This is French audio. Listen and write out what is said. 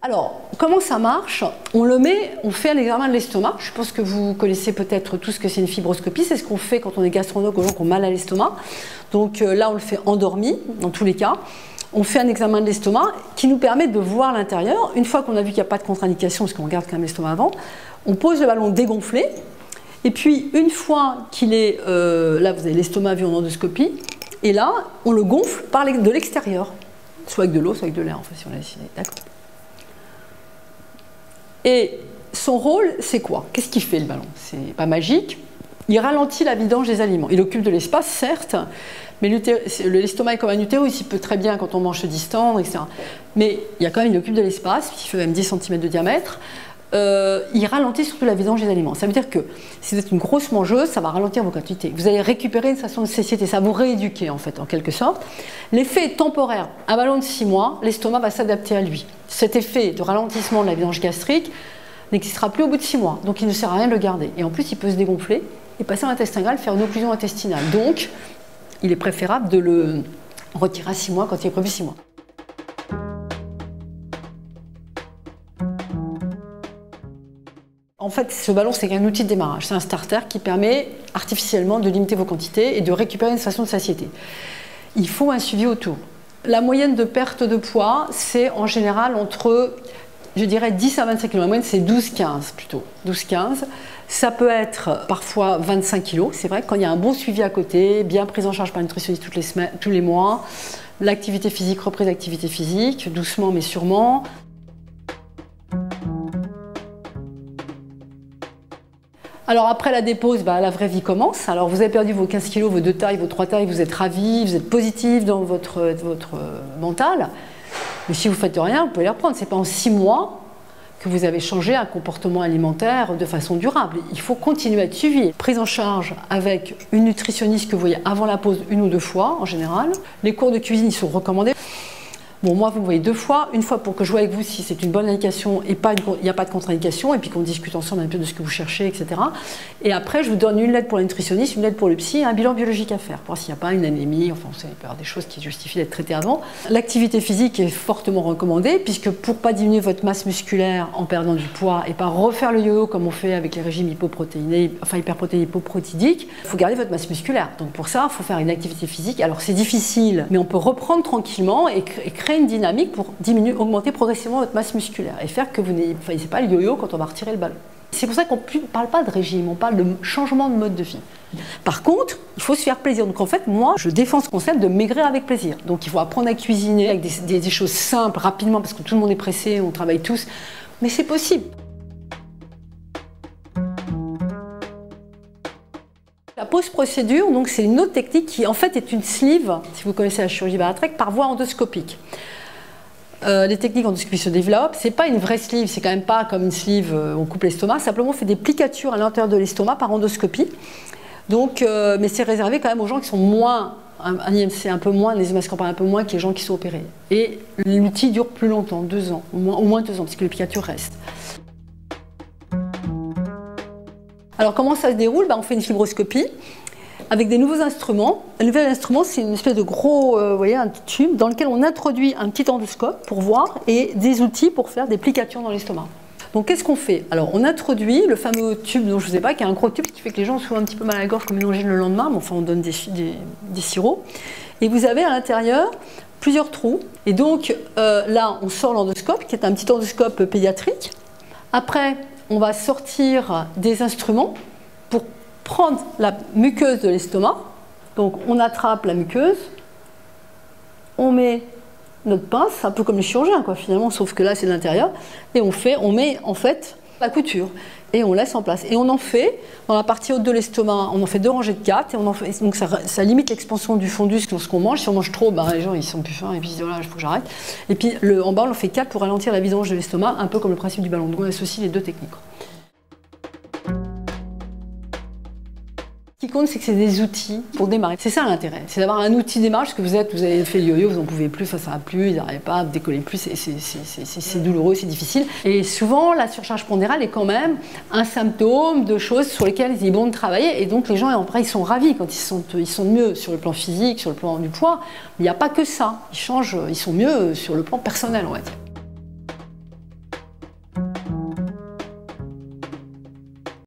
Alors, comment ça marche? On fait un examen de l'estomac. Je pense que vous connaissez peut-être tout ce que c'est une fibroscopie. C'est ce qu'on fait quand on est gastroentérologue aux gens qui ont mal à l'estomac. Donc là, on le fait endormi, dans tous les cas. On fait un examen de l'estomac qui nous permet de voir l'intérieur. Une fois qu'on a vu qu'il n'y a pas de contre-indication, parce qu'on regarde quand même l'estomac avant, on pose le ballon dégonflé. Et puis, une fois qu'il est... là, vous avez l'estomac vu en endoscopie. Et là, on le gonfle de l'extérieur. Soit avec de l'eau, soit avec de l'air, en fait, si on l'a décidé. D'accord. Et son rôle, c'est quoi? Qu'est-ce qu'il fait, le ballon? C'est pas magique. Il ralentit la vidange des aliments. Il occupe de l'espace, certes, mais l'estomac est comme un utérus. Il peut très bien, quand on mange, se distendre, etc. Mais il il occupe de l'espace, qui fait même 10 cm de diamètre. Il ralentit surtout la vidange des aliments. Ça veut dire que si vous êtes une grosse mangeuse, ça va ralentir vos quantités. Vous allez récupérer une façon de satiété, ça va vous rééduquer en fait, en quelque sorte. L'effet est temporaire. Un ballon de 6 mois, l'estomac va s'adapter à lui. Cet effet de ralentissement de la vidange gastrique n'existera plus au bout de 6 mois. Donc il ne sert à rien de le garder. Et en plus, il peut se dégonfler et passer en intestin grêle, faire une occlusion intestinale. Donc, il est préférable de le retirer à 6 mois quand il est prévu 6 mois. En fait, ce ballon, c'est un outil de démarrage. C'est un starter qui permet artificiellement de limiter vos quantités et de récupérer une façon de satiété. Il faut un suivi autour. La moyenne de perte de poids, c'est en général entre, je dirais, 10 à 25 kg. La moyenne, c'est 12-15 plutôt. 12-15. Ça peut être parfois 25 kg. C'est vrai, quand il y a un bon suivi à côté, bien pris en charge par une nutritionniste toutes les semaines, tous les mois, l'activité physique, reprise d'activité physique, doucement mais sûrement. Alors après la dépose, la vraie vie commence. Alors vous avez perdu vos 15 kg, vos 2 tailles, vos 3 tailles, vous êtes ravis, vous êtes positif dans votre mental. Mais si vous ne faites rien, vous pouvez les reprendre. Ce n'est pas en 6 mois que vous avez changé un comportement alimentaire de façon durable. Il faut continuer à être suivi. Prise en charge avec une nutritionniste que vous voyez avant la pause 1 ou 2 fois en général. Les cours de cuisine ils sont recommandés. Bon, moi, vous me voyez 2 fois. Une fois pour que je vois avec vous si c'est une bonne indication et il n'y a pas de contre-indication, et puis qu'on discute ensemble un peu de ce que vous cherchez, etc. Et après, je vous donne une lettre pour la nutritionniste, une lettre pour le psy, et un bilan biologique à faire, pour voir s'il n'y a pas une anémie, enfin, il peut y avoir des choses qui justifient d'être traitées avant. L'activité physique est fortement recommandée, puisque pour ne pas diminuer votre masse musculaire en perdant du poids et pas refaire le yo-yo comme on fait avec les régimes hyperprotéinés hypoprotidiques, il faut garder votre masse musculaire. Donc pour ça, il faut faire une activité physique. Alors c'est difficile, mais on peut reprendre tranquillement et créer une dynamique pour augmenter progressivement votre masse musculaire et faire que vous n'ayez pas le yo-yo quand on va retirer le ballon. C'est pour ça qu'on ne parle pas de régime, on parle de changement de mode de vie. Par contre, il faut se faire plaisir. Donc en fait, moi, je défends ce concept de maigrir avec plaisir. Donc il faut apprendre à cuisiner avec des choses simples, rapidement, parce que tout le monde est pressé, on travaille tous. Mais c'est possible. La pause procédure, donc c'est une autre technique qui en fait est une sleeve, si vous connaissez la chirurgie bariatrique, par voie endoscopique. Les techniques endoscopiques se développent. C'est pas une vraie sleeve, c'est quand même pas comme une sleeve, on coupe l'estomac. Simplement, on fait des plicatures à l'intérieur de l'estomac par endoscopie. Donc, mais c'est réservé quand même aux gens qui sont moins, un IMC un peu moins, les hémascopes un peu moins que les gens qui sont opérés. Et l'outil dure plus longtemps, 2 ans, au moins 2 ans, parce que les plicatures restent. Alors comment ça se déroule? On fait une fibroscopie avec des nouveaux instruments. Un nouvel instrument, c'est une espèce de gros, vous voyez, un tube dans lequel on introduit un petit endoscope pour voir et des outils pour faire des plicatures dans l'estomac. Donc qu'est-ce qu'on fait? Alors on introduit le fameux tube dont je ne vous ai pas, qui est un gros tube qui fait que les gens ont souvent un petit peu mal à la gorge comme une angine le lendemain, mais enfin on donne des sirops. Et vous avez à l'intérieur plusieurs trous. Et donc là, on sort l'endoscope, qui est un petit endoscope pédiatrique. Après, on va sortir des instruments pour prendre la muqueuse de l'estomac. Donc on attrape la muqueuse, on met notre pince, un peu comme les chirurgiens quoi, finalement, sauf que là c'est de l'intérieur, et on met en fait la couture et on laisse en place. Et on en fait, dans la partie haute de l'estomac, on en fait 2 rangées de 4, et on en fait, donc ça limite l'expansion du fondus lorsqu'on mange. Si on mange trop, les gens ils sont plus fins et puis ils disent voilà, il faut que j'arrête. Et puis en bas on en fait 4 pour ralentir la vidange de l'estomac, un peu comme le principe du ballon. Donc on associe les 2 techniques. Ce qui compte, c'est que c'est des outils pour démarrer. C'est ça l'intérêt, c'est d'avoir un outil de démarrage, parce que vous avez fait le yo-yo, vous n'en pouvez plus, ça va plus, ils n'arrivent pas à décoller plus, c'est douloureux, c'est difficile. Et souvent, la surcharge pondérale est quand même un symptôme de choses sur lesquelles il est bon de travailler, et donc les gens, après, ils sont ravis quand ils sont mieux sur le plan physique, sur le plan du poids. Il n'y a pas que ça, ils sont mieux sur le plan personnel, on va dire.